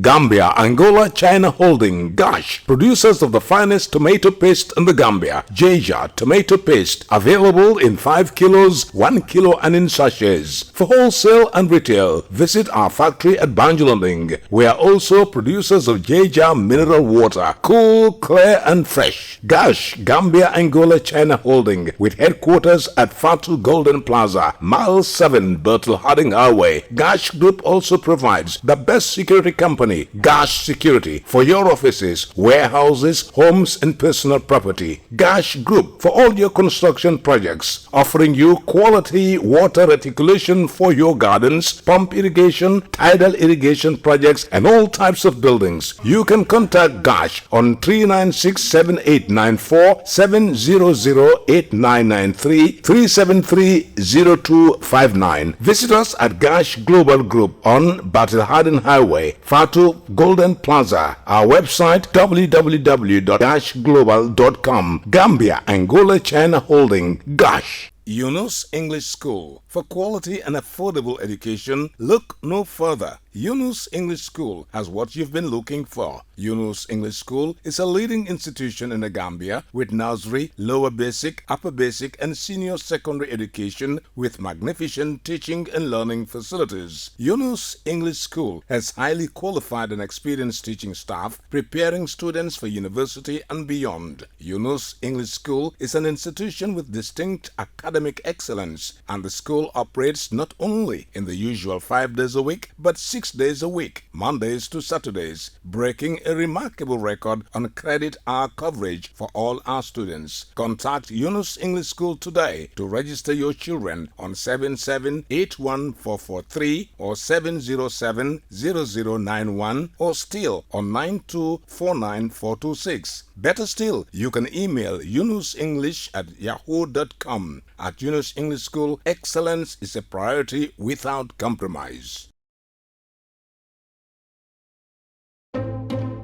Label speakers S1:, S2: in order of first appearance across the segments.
S1: Gambia, Angola, China Holding, Gash, producers of the finest tomato paste in the Gambia. Jaja tomato paste, available in 5 kilos, 1 kilo and in sachets. For wholesale and retail, visit our factory at Banjulanding. We are also producers of Jaja mineral water, cool, clear and fresh. Gash, Gambia, Angola, China Holding, with headquarters at Fatu Golden Plaza, Mile 7, Bertel Harding Highway. Gash Group also provides the best security company, Gash Security, for your offices, warehouses, homes and personal property. Gash Group for all your construction projects, offering you quality water reticulation for your gardens, pump irrigation, tidal irrigation projects and all types of buildings. You can contact Gash on 396-7894, 700-8993, 373-0259. Visit us at Gash Global Group on Battle Harden Highway, Fatu Golden Plaza. Our website www.gashglobal.com. Gambia, Angola, China Holding, Gash. Yunus English School. For quality and affordable education, look no further. Yunus English School has what you've been looking for. Yunus English School is a leading institution in the Gambia with nursery, lower basic, upper basic and senior secondary education with magnificent teaching and learning facilities. Yunus English School has highly qualified and experienced teaching staff preparing students for university and beyond. Yunus English School is an institution with distinct academic excellence, and the school operates not only in the usual 5 days a week but 6 days a week, Mondays to Saturdays, breaking a remarkable record on credit hour coverage for all our students. Contact Yunus English School today to register your children on 77-81443 or 707-0091 or still on 9249426. Better still, you can email yunusenglish@yahoo.com. At Yunus English School, excellence is a priority without compromise.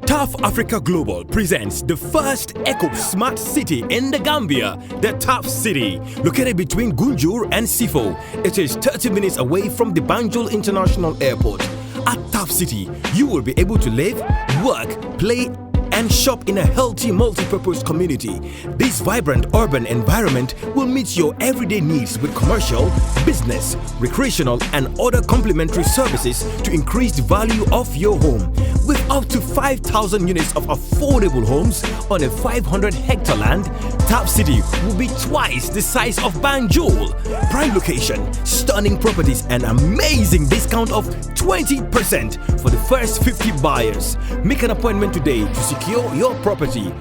S2: Tough Africa Global presents the first Eco Smart City in the Gambia, the Tough City, located between Gunjur and Sifo. It is 30 minutes away from the Banjul International Airport. At Tough City, you will be able to live, work, play, and shop in a healthy multi-purpose community. This vibrant urban environment will meet your everyday needs with commercial, business, recreational and other complementary services to increase the value of your home. With up to 5,000 units of affordable homes on a 500-hectare land, Tough City will be twice the size of Banjul. Prime location, stunning properties and amazing discount of 20% for the first 50 buyers. Make an appointment today to secure your property.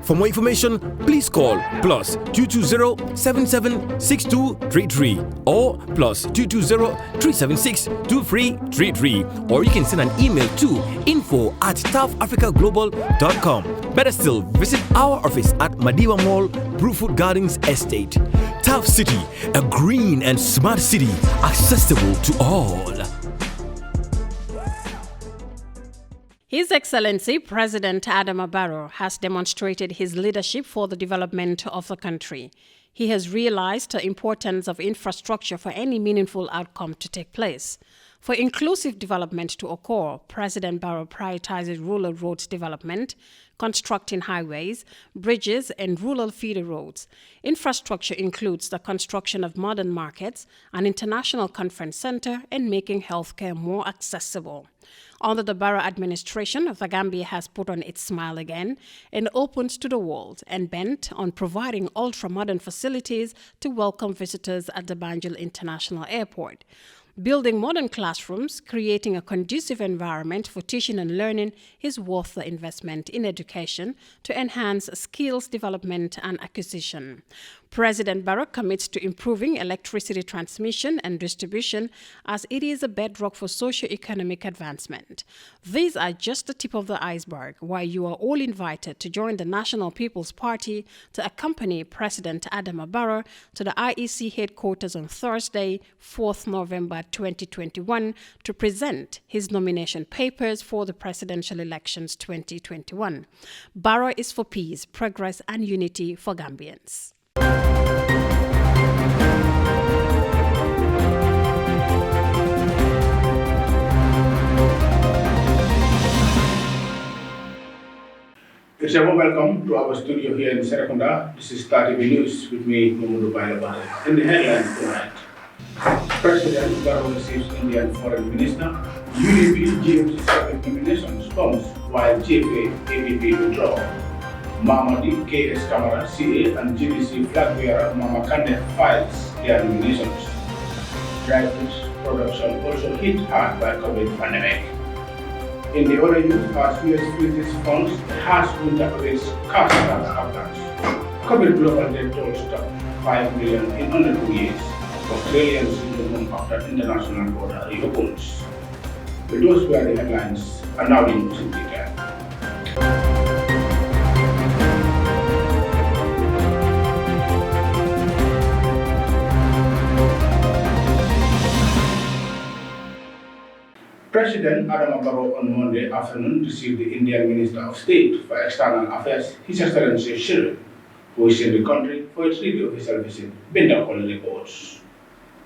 S2: For more information, please call +220-776233 or +220-376-2333, or you can send an email to info@toughafricaglobal.com. Better still, visit our office at Madiba Mall, Brewfoot Gardens Estate. Tough City, a green and smart city accessible to all.
S3: His Excellency President Adama Barrow has demonstrated his leadership for the development of the country. He has realized the importance of infrastructure for any meaningful outcome to take place. For inclusive development to occur, President Barrow prioritizes rural roads development, constructing highways, bridges, and rural feeder roads. Infrastructure includes the construction of modern markets, an international conference center, and making healthcare more accessible. Under the Barrow administration, the Gambia has put on its smile again and opened to the world and bent on providing ultra-modern facilities to welcome visitors at the Banjul International Airport. Building modern classrooms, creating a conducive environment for teaching and learning is worth the investment in education to enhance skills development and acquisition. President Barrow commits to improving electricity transmission and distribution as it is a bedrock for socio-economic advancement. These are just the tip of the iceberg, while you are all invited to join the National People's Party to accompany President Adama Barrow to the IEC headquarters on Thursday, 4th November 2021, to present his nomination papers for the presidential elections 2021. Barrow is for peace, progress and unity for Gambians.
S4: It's a warm welcome to our studio here in Serekunda. This is 30 News with me, Mamadou Bailabale. In the headlines tonight, President Barrow receives Indian Foreign Minister, UDP GMC submit nominations forms while JFA APP withdraw. Mamadi, KS Kamara, CA and GDC flag bearer Mama Kande files their nominations. Dry goods production also hit hard by COVID pandemic. In the other news, our Suez Philippines funds has winter rates cash outcomes. COVID global debt toll stopped 5 million in under 2 years. Australians in the home after international border reopens. But those were the headlines, and now the news in detail. President Adama Barrow on Monday afternoon received the Indian Minister of State for External Affairs, His Excellency Shri, who is in the country for its legal official visit. Binda Colley reports.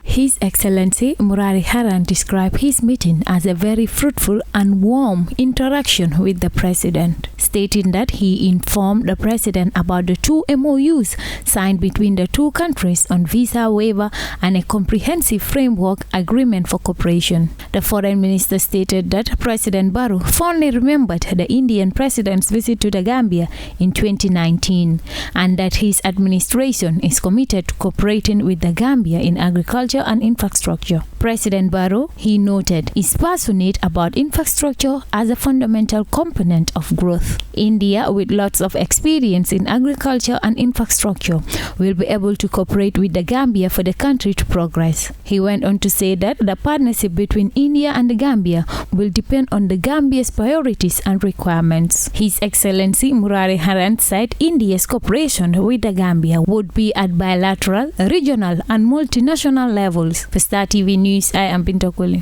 S5: His Excellency Murari Haran described his meeting as a very fruitful and warm interaction with the President, stating that he informed the President about the two MOUs signed between the two countries on visa waiver and a comprehensive framework agreement for cooperation. The Foreign Minister stated that President Barrow fondly remembered the Indian President's visit to the Gambia in 2019 and that his administration is committed to cooperating with the Gambia in agriculture and infrastructure. President Barrow, he noted, is passionate about infrastructure as a fundamental component of growth. India, with lots of experience in agriculture and infrastructure, will be able to cooperate with the Gambia for the country to progress. He went on to say that the partnership between India and the Gambia will depend on the Gambia's priorities and requirements. His Excellency Murari Haran said India's cooperation with the Gambia would be at bilateral, regional and multinational levels. For Star TV News, I am Binta Colley.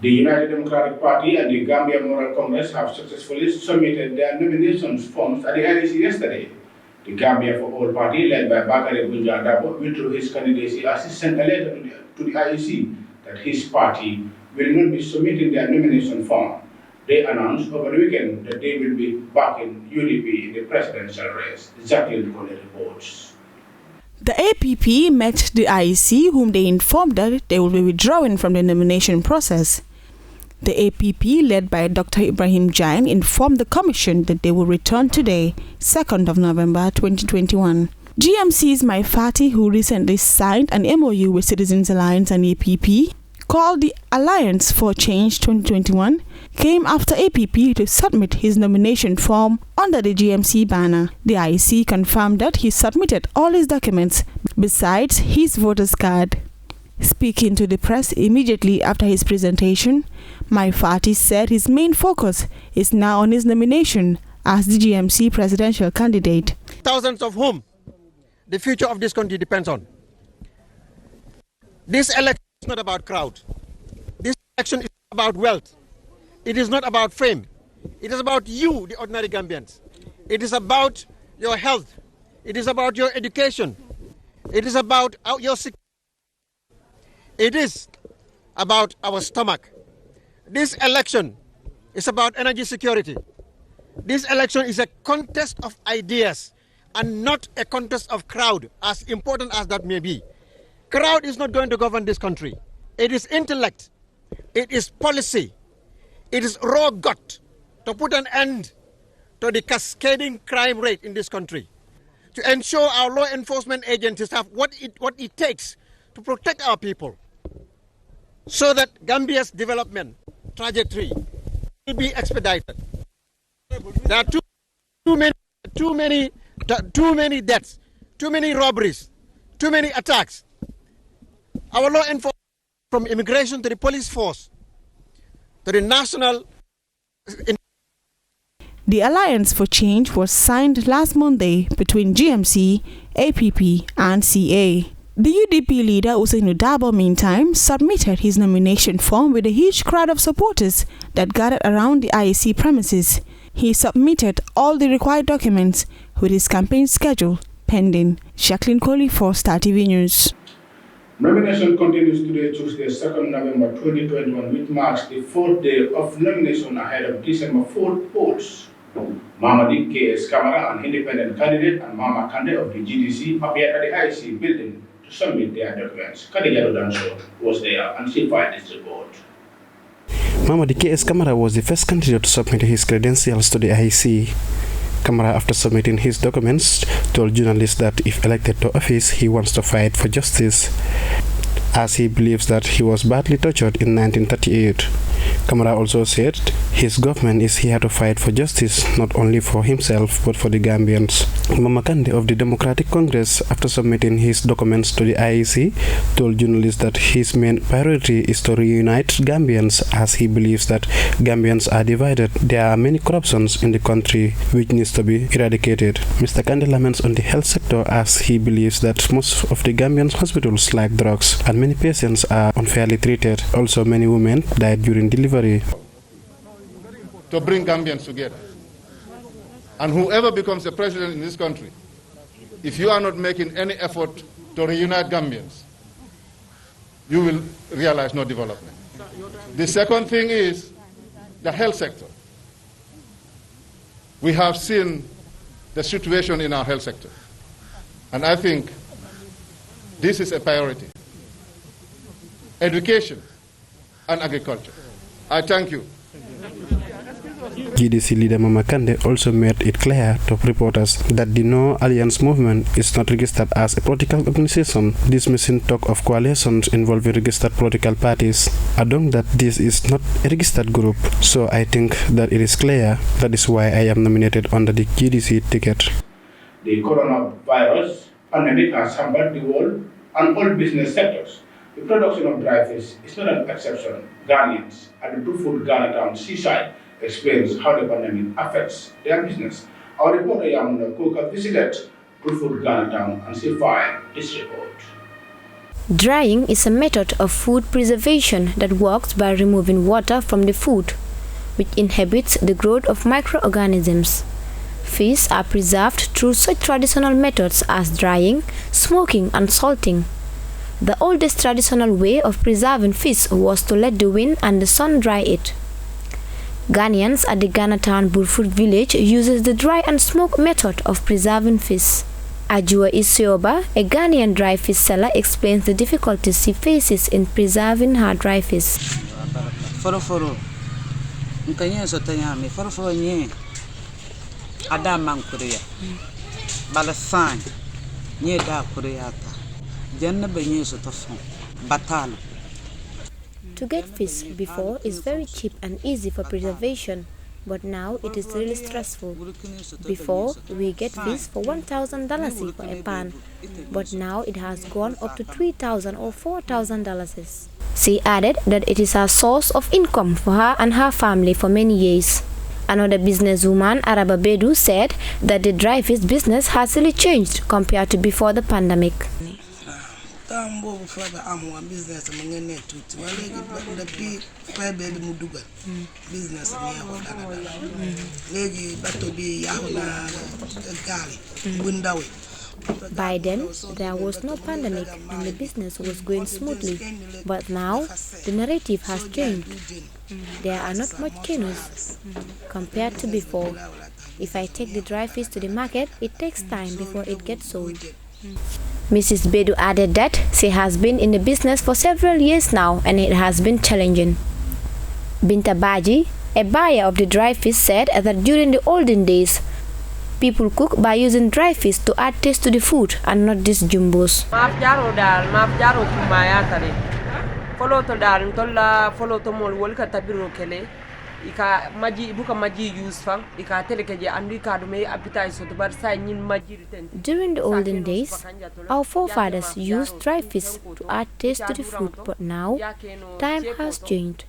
S4: The United Democratic Party and the Gambia Moral Congress have successfully submitted their nominations forms at the IEC yesterday. The Gambia for All Party, led by Bakari Bunja Dabo, withdrew his candidacy as he sent a letter to the IEC that his party will not be submitting their nomination form. They announced over the weekend that they will be backing UDP in the presidential race. Jacqueline Colley reports.
S6: The APP met the IEC, whom they informed that they will be withdrawing from the nomination process. The APP, led by Dr. Ibrahim Jain, informed the Commission that they will return today, 2nd of November 2021. GMC's My Fati, who recently signed an MOU with Citizens Alliance and APP, called the Alliance for Change 2021, came after APP to submit his nomination form under the GMC banner. The IEC confirmed that he submitted all his documents besides his voter's card. Speaking to the press immediately after his presentation, My Fati said his main focus is now on his nomination as the GMC presidential candidate.
S7: Thousands of whom the future of this country depends on. This election is not about crowd. This election is about wealth. It is not about fame. It is about you, the ordinary Gambians. It is about your health. It is about your education. It is about your security. It is about our stomach. This election is about energy security. This election is a contest of ideas and not a contest of crowd, as important as that may be. Crowd is not going to govern this country. It is intellect. It is policy. It is raw gut to put an end to the cascading crime rate in this country, to ensure our law enforcement agencies have what it takes to protect our people, so that Gambia's development trajectory will be expedited. There are too many deaths, too many robberies, too many attacks. Our law enforcement, from immigration to the police force, to the national.
S6: The Alliance for Change was signed last Monday between GMC, APP and CA. The UDP leader Usainu Dabo, meantime, submitted his nomination form with a huge crowd of supporters that gathered around the IEC premises. He submitted all the required documents with his campaign schedule pending. Jacqueline Colley for Star TV News.
S4: Nomination continues today, Tuesday, 2nd November 2021, which marks the 4th day of nomination ahead of December 4th polls. Mamadi K.S. Kamara, an independent candidate, and Mama Kande of the GDC appeared at the IEC building to submit their documents. Khadija Danso was there and she filed this report.
S8: Mamadi K.S. Kamara was the first candidate to submit his credentials to the IEC. Kamara, after submitting his documents, told journalists that if elected to office, he wants to fight for justice, as he believes that he was badly tortured in 1938. Kamara also said his government is here to fight for justice, not only for himself, but for the Gambians. Mama Kande of the Democratic Congress, after submitting his documents to the IEC, told journalists that his main priority is to reunite Gambians, as he believes that Gambians are divided. There are many corruptions in the country which needs to be eradicated. Mr. Kande laments on the health sector, as he believes that most of the Gambian hospitals lack drugs and many patients are unfairly treated. Also, many women died during delivery.
S9: To bring Gambians together. And whoever becomes the president in this country, if you are not making any effort to reunite Gambians, you will realize no development. The second thing is the health sector. We have seen the situation in our health sector, and I think this is a priority. Education and agriculture. I thank you.
S8: GDC leader Mama Kande also made it clear to reporters that the No Alliance movement is not registered as a political organization, dismissing talk of coalitions involving registered political parties, adding that this is not a registered group. So I think that it is clear. That is why I am nominated under the GDC ticket.
S4: The coronavirus pandemic has hampered the world and all business sectors. The production of dry fish is not an exception. Ghanaians at the Bruford Ghana town seaside explains how the pandemic affects their business. Our reporter Yamuna Koka visited Bruford Ghana town and she filed this report.
S10: Drying is a method of food preservation that works by removing water from the food, which inhibits the growth of microorganisms. Fish are preserved through such traditional methods as drying, smoking, and salting. The oldest traditional way of preserving fish was to let the wind and the sun dry it. Ghanaians at the Ghana town Bruford village uses the dry and smoke method of preserving fish. Ajua Isioba, a Ghanaian dry fish seller, explains the difficulties she faces in preserving her dry fish. To get fish before is very cheap and easy for preservation, but now it is really stressful. Before, we get fish for $1,000 for a pan, but now it has gone up to $3,000 or $4,000. She added that it is a source of income for her and her family for many years. Another businesswoman, Araba Bedu, said that the dry fish business has really changed compared to before the pandemic. By then, there was no pandemic and the business was going smoothly. But now, the narrative has changed. There are not much canoes compared to before. If I take the dry fish to the market, it takes time before it gets sold. Mrs. Bedu added that she has been in the business for several years now and it has been challenging. Binta Baji, a buyer of the dry fish, said that during the olden days, people cook by using dry fish to add taste to the food and not these jumbos. During the olden days, our forefathers used dry fish to add taste to the food, but now time has changed.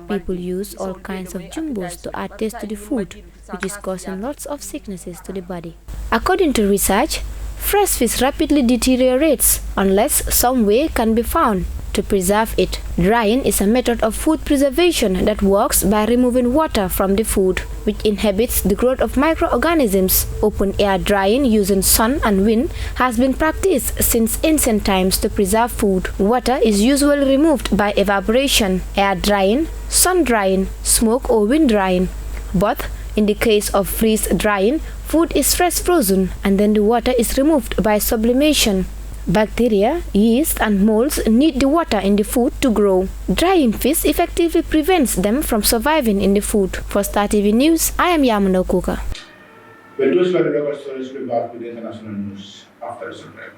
S10: People use all kinds of jumbos to add taste to the food, which is causing lots of sicknesses to the body. According to research, fresh fish rapidly deteriorates unless some way can be found to preserve it. Drying is a method of food preservation that works by removing water from the food, which inhibits the growth of microorganisms. Open air drying using sun and wind has been practiced since ancient times to preserve food. Water is usually removed by evaporation, air drying, sun drying, smoke or wind drying. Both In the case of freeze drying, food is fresh frozen and then the water is removed by sublimation. Bacteria, yeast and molds need the water in the food to grow. Drying fish effectively prevents them from surviving in the food. For Star TV News, I am Yamuna Kuka.
S4: Well, those were the local stories. We'll be back with the international news after this break.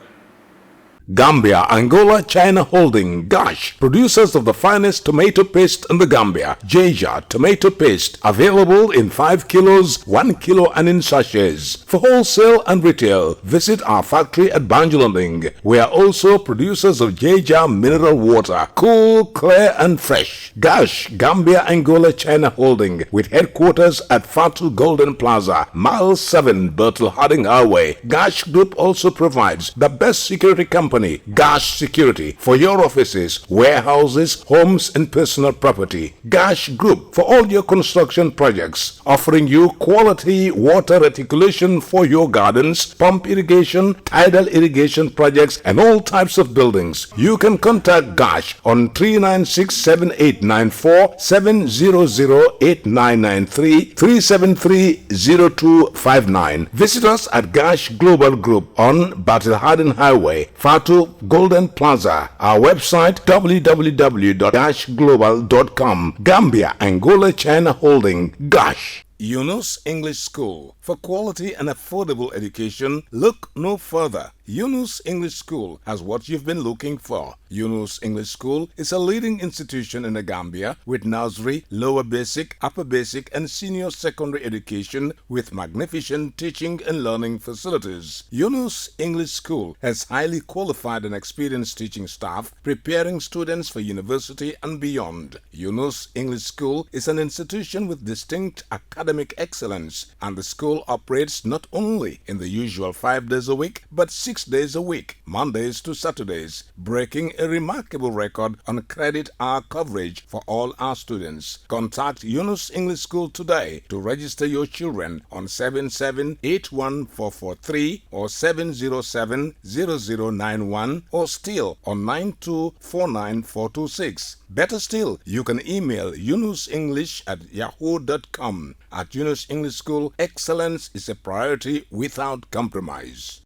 S1: Gambia, Angola, China Holding, Gosh, producers of the finest tomato paste in the Gambia. Jaja tomato paste, available in 5 kilos, 1 kilo and in sachets. For wholesale and retail, visit our factory at Banjulunding. We are also producers of Jaja mineral water, cool, clear and fresh. Gosh, Gambia, Angola, China Holding, with headquarters at Fatu Golden Plaza, Mile 7, Bertel Harding Highway. Gosh Group also provides the best security company, Gosh Security, for your offices, warehouses, homes and personal property. Gosh Group for all your construction projects, offering you quality water reticulation for your gardens, pump irrigation, tidal irrigation projects and all types of buildings. You can contact Gosh on 396-7894, 700-8993, 373-0259. Visit us at Gosh Global Group on Battle Harden Highway, Fatu Golden Plaza. Our website www.goshglobal.com. Gambia, Angola, China Holding, Gosh. Yunus English School. For quality and affordable education, look no further. Yunus English School has what you've been looking for. Yunus English School is a leading institution in the Gambia with nursery, lower basic, upper basic and senior secondary education with magnificent teaching and learning facilities. Yunus English School has highly qualified and experienced teaching staff preparing students for university and beyond. Yunus English School is an institution with distinct academic excellence, and the school operates not only in the usual 5 days a week but 6 days a week, Mondays to Saturdays, breaking a remarkable record on credit hour coverage for all our students. Contact Yunus English School today to register your children on 77814443 or 7070091 or still on 9249426. Better still, you can email yunusenglish@yahoo.com. At Yunus English School, excellence is a priority without compromise.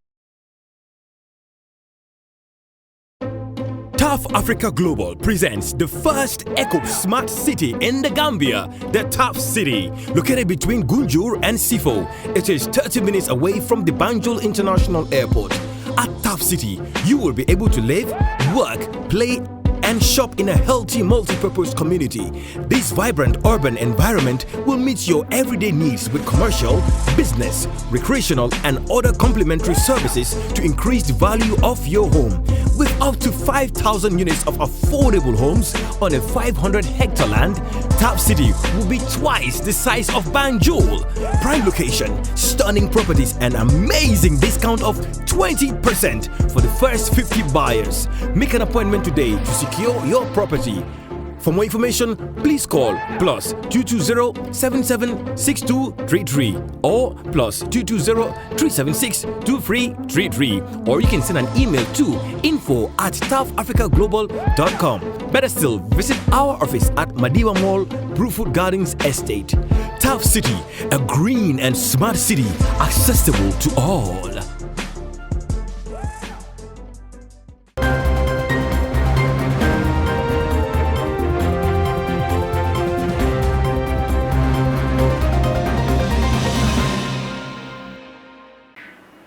S2: Tough Africa Global presents the first Eco Smart City in the Gambia, the Tough City, located between Gunjur and Sifo. It is 30 minutes away from the Banjul International Airport. At Tough City, you will be able to live, work, play, and shop in a healthy multi-purpose community. This vibrant urban environment will meet your everyday needs with commercial, business, recreational and other complementary services to increase the value of your home. With up to 5,000 units of affordable homes on a 500-hectare land, Top City will be twice the size of Banjul. Prime location, stunning properties and amazing discount of 20% for the first 50 buyers. Make an appointment today to secure your property. For more information, please call +220-776233 or +220-376-2333, or you can send an email to info@toughafricaglobal.com. Better still, visit our office at Madiba Mall, Brewfoot Gardens Estate. Tough City, a green and smart city accessible to all.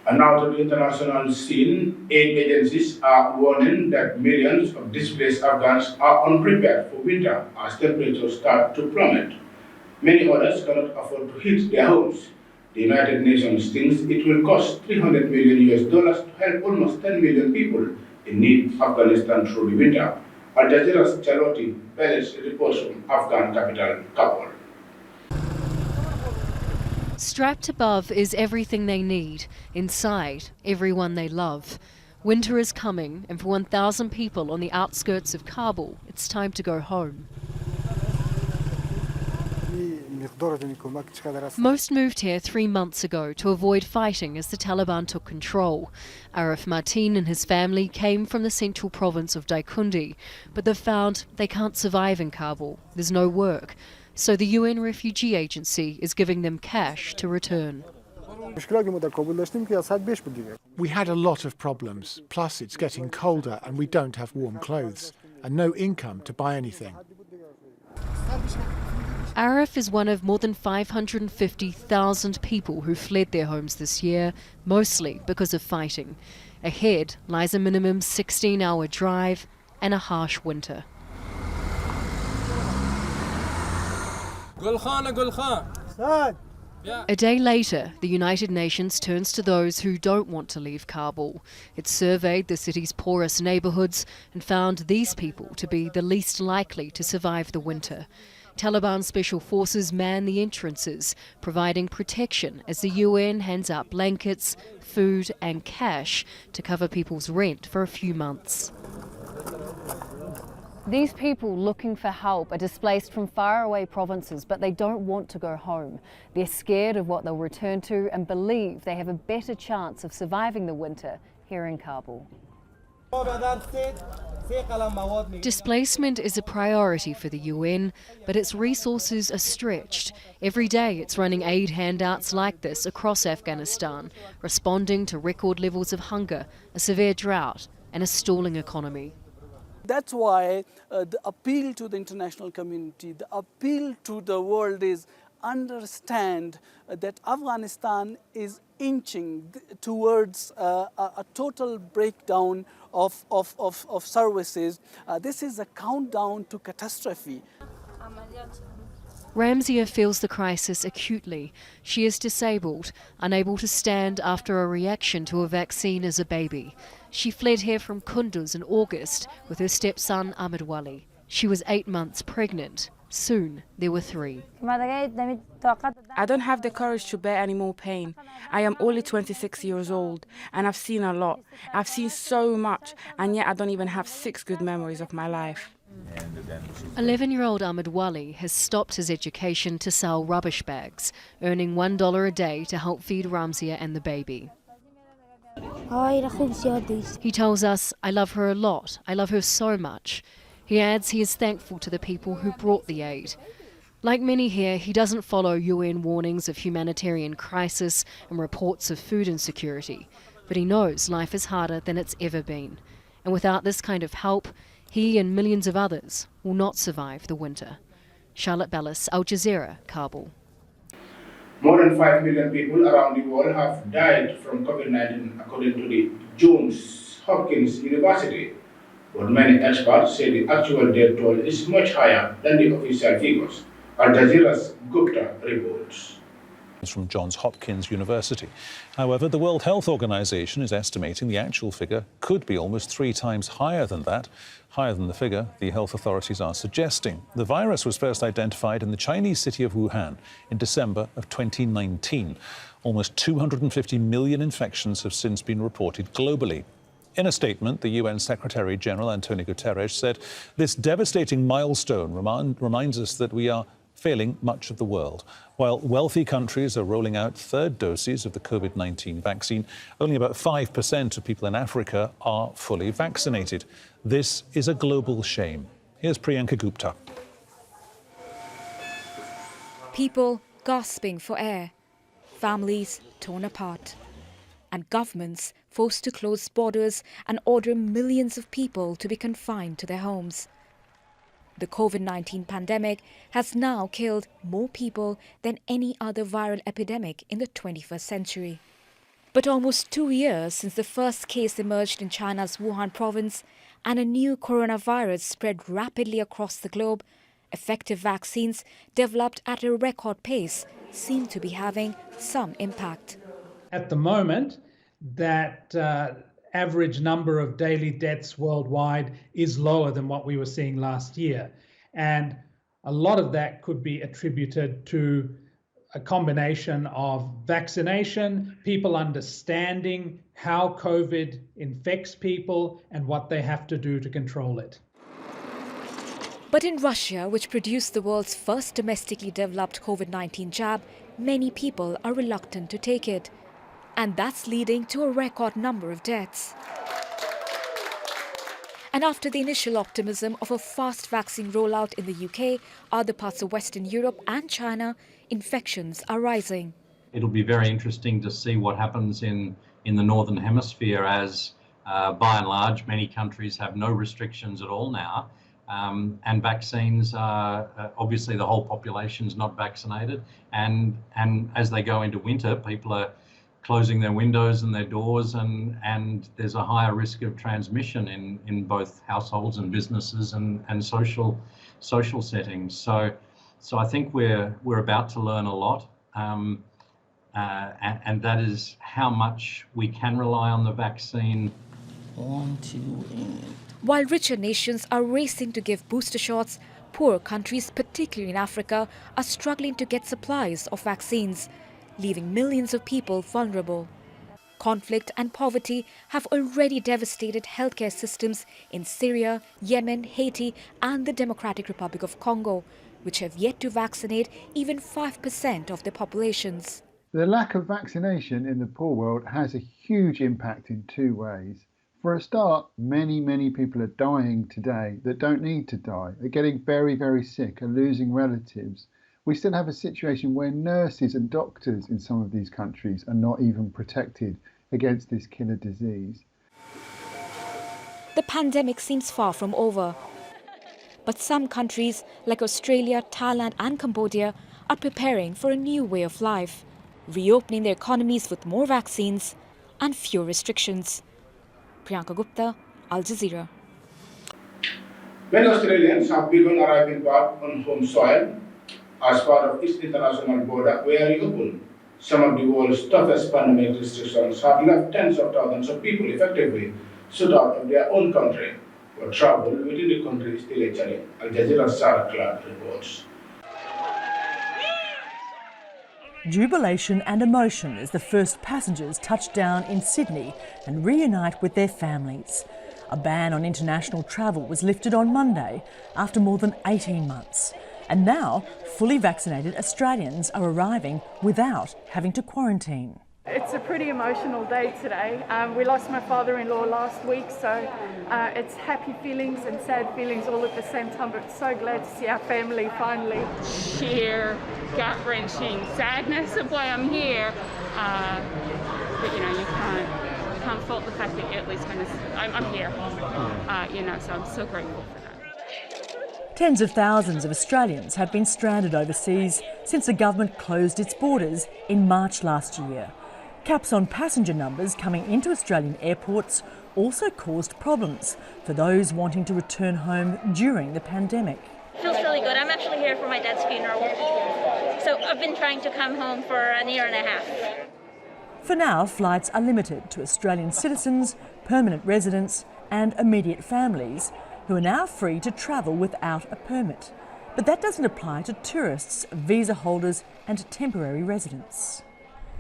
S4: And now to the international scene, aid agencies are warning that millions of displaced Afghans are unprepared for winter as temperatures start to plummet. Many others cannot afford to heat their homes. The United Nations thinks it will cost $300 million to help almost 10 million people in need of Afghanistan through the winter. Al Jazeera's Charlotte Pellet reports from Afghan capital Kabul.
S11: Strapped above is everything they need. Inside, everyone they love. Winter is coming, and for 1,000 people on the outskirts of Kabul, it's time to go home. Most moved here 3 months ago to avoid fighting as the Taliban took control. Arif Martin and his family came from the central province of Daikundi, but they've found they can't survive in Kabul. There's no work. So the UN Refugee Agency is giving them cash to return.
S12: We had a lot of problems, plus it's getting colder and we don't have warm clothes, and no income to buy anything.
S11: Arif is one of more than 550,000 people who fled their homes this year, mostly because of fighting. Ahead lies a minimum 16-hour drive and a harsh winter. A day later, the United Nations turns to those who don't want to leave Kabul. It surveyed the city's poorest neighbourhoods and found these people to be the least likely to survive the winter. Taliban special forces man the entrances, providing protection as the UN hands out blankets, food and cash to cover people's rent for a few months. These people looking for help are displaced from faraway provinces, but they don't want to go home. They're scared of what they'll return to and believe they have a better chance of surviving the winter here in Kabul. Displacement is a priority for the UN, but its resources are stretched. Every day it's running aid handouts like this across Afghanistan, responding to record levels of hunger, a severe drought and a stalling economy.
S13: That's why the appeal to the international community, the appeal to the world is understand that Afghanistan is inching towards a total breakdown of services. This is a countdown to catastrophe.
S11: Ramzia feels the crisis acutely. She is disabled, unable to stand after a reaction to a vaccine as a baby. She fled here from Kunduz in August with her stepson Ahmed Wali. She was 8 months pregnant. Soon there were 3.
S14: I don't have the courage to bear any more pain. I am only 26 years old and I've seen a lot. I've seen so much, and yet I don't even have 6 good memories of my life.
S11: 11-year-old Ahmed Wali has stopped his education to sell rubbish bags, earning $1 a day to help feed Ramzia and the baby. He tells us, "I love her a lot. I love her so much." He adds he is thankful to the people who brought the aid. Like many here, he doesn't follow UN warnings of humanitarian crisis and reports of food insecurity, but he knows life is harder than it's ever been. And without this kind of help, he and millions of others will not survive the winter. Charlotte Bellis, Al Jazeera, Kabul.
S4: More than 5 million people around the world have died from COVID-19, according to the Johns Hopkins University. But many experts say the actual death toll is much higher than the official figures. Al Jazeera's Gupta reports.
S15: From Johns Hopkins University. However, the World Health Organization is estimating the actual figure could be almost 3 times higher than that, higher than the figure the health authorities are suggesting. The virus was first identified in the Chinese city of Wuhan in December of 2019. Almost 250 million infections have since been reported globally. In a statement, the UN Secretary-General Antonio Guterres said, "This devastating milestone reminds us that we are failing much of the world. While wealthy countries are rolling out 3rd doses of the COVID-19 vaccine, only about 5% of people in Africa are fully vaccinated. This is a global shame." Here's Priyanka Gupta.
S16: People gasping for air, families torn apart, and governments forced to close borders and order millions of people to be confined to their homes. The COVID-19 pandemic has now killed more people than any other viral epidemic in the 21st century. But almost 2 years since the first case emerged in China's Wuhan province and a new coronavirus spread rapidly across the globe, effective vaccines developed at a record pace seem to be having some impact.
S17: At the moment, that average number of daily deaths worldwide is lower than what we were seeing last year. And a lot of that could be attributed to a combination of vaccination, people understanding how COVID infects people and what they have to do to control it.
S16: But in Russia, which produced the world's first domestically developed COVID-19 jab, many people are reluctant to take it. And that's leading to a record number of deaths. And after the initial optimism of a fast vaccine rollout in the UK, other parts of Western Europe and China, infections are rising.
S18: It'll be very interesting to see what happens in the Northern Hemisphere as, by and large, many countries have no restrictions at all now. And vaccines are, obviously the whole population's not vaccinated. And as they go into winter, people are closing their windows and their doors, and there's a higher risk of transmission in both households and businesses and social settings. So I think we're about to learn a lot, and that is how much we can rely on the vaccine.
S16: While richer nations are racing to give booster shots, poorer countries, particularly in Africa, are struggling to get supplies of vaccines, leaving millions of people vulnerable. Conflict and poverty have already devastated healthcare systems in Syria, Yemen, Haiti, and the Democratic Republic of Congo, which have yet to vaccinate even 5% of their populations.
S19: The lack of vaccination in the poor world has a huge impact in two ways. For a start, many people are dying today that don't need to die, are getting very, very sick, are losing relatives. We still have a situation where nurses and doctors in some of these countries are not even protected against this killer disease.
S16: The pandemic seems far from over. But some countries like Australia, Thailand and Cambodia are preparing for a new way of life, reopening their economies with more vaccines and fewer restrictions. Priyanka Gupta, Al Jazeera.
S4: Many Australians have begun arriving back on home soil as part of its international border where reopened. Some of the world's toughest pandemic restrictions have left tens of thousands of people effectively shut out of their own country, but travel within the country is still a challenge. Al Jazeera's Sarah Clark reports.
S20: Jubilation and emotion as the first passengers touch down in Sydney and reunite with their families. A ban on international travel was lifted on Monday after more than 18 months. And now, fully vaccinated Australians are arriving without having to quarantine.
S21: It's a pretty emotional day today. We lost my father-in-law last week, so it's happy feelings and sad feelings all at the same time, but so glad to see our family finally.
S22: Sheer gut-wrenching sadness of why I'm here, but you know, you can't fault the fact that at least I'm here, so I'm so grateful for that.
S20: Tens of thousands of Australians have been stranded overseas since the government closed its borders in March last year. Caps on passenger numbers coming into Australian airports also caused problems for those wanting to return home during the pandemic.
S23: Feels really good. I'm actually here for my dad's funeral. So I've been trying to come home for a year and a half.
S20: For now, flights are limited to Australian citizens, permanent residents and immediate families who are now free to travel without a permit. But that doesn't apply to tourists, visa holders and temporary residents.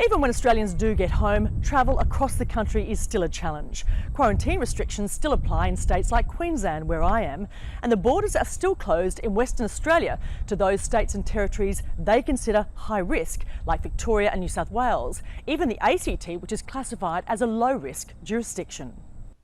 S20: Even when Australians do get home, travel across the country is still a challenge. Quarantine restrictions still apply in states like Queensland, where I am, and the borders are still closed in Western Australia to those states and territories they consider high risk, like Victoria and New South Wales, even the ACT, which is classified as a low-risk jurisdiction.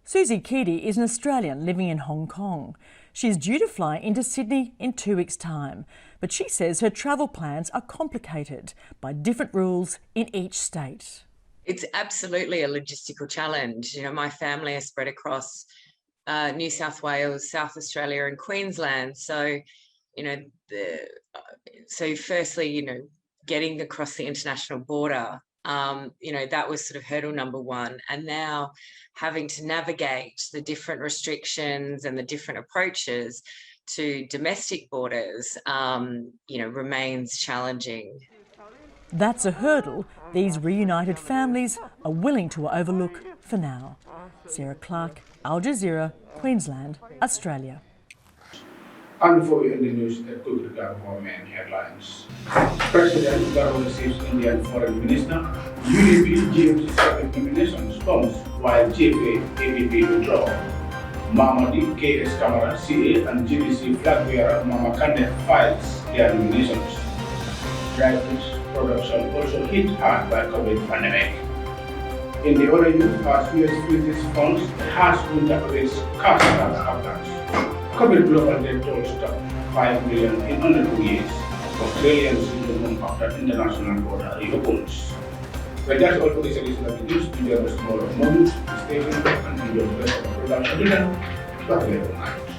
S20: Susie Keedy is an Australian living in Hong Kong. She's due to fly into Sydney in 2 weeks' time, but she says her travel plans are complicated by different rules in each state.
S24: It's absolutely a logistical challenge. You know, my family are spread across New South Wales, South Australia and Queensland. So, firstly, getting across the international border, that was sort of hurdle number one. And now having to navigate the different restrictions and the different approaches to domestic borders, remains challenging.
S20: That's a hurdle these reunited families are willing to overlook for now. Sarah Clark, Al Jazeera, Queensland, Australia.
S4: And before we end the news, a quick recap of our main headlines. President Barrow receives Indian Foreign Minister. UDP gives second nominations comes while JFA APP withdraw. Mahmoudi, KS Kamara, CA and GDC flag bearer Mama Kande files their nominations. Dry fish production also hit hard by COVID pandemic. In the other news, our Swedish funds has been raised cash from Afghans. COVID global debt toll stopped 5 million in under 2 years. Australians return home after international border reopens. Well, that's all for this edition of the news. Enjoy the small moments, stay tuned, and enjoy the rest of the production. Bye-bye.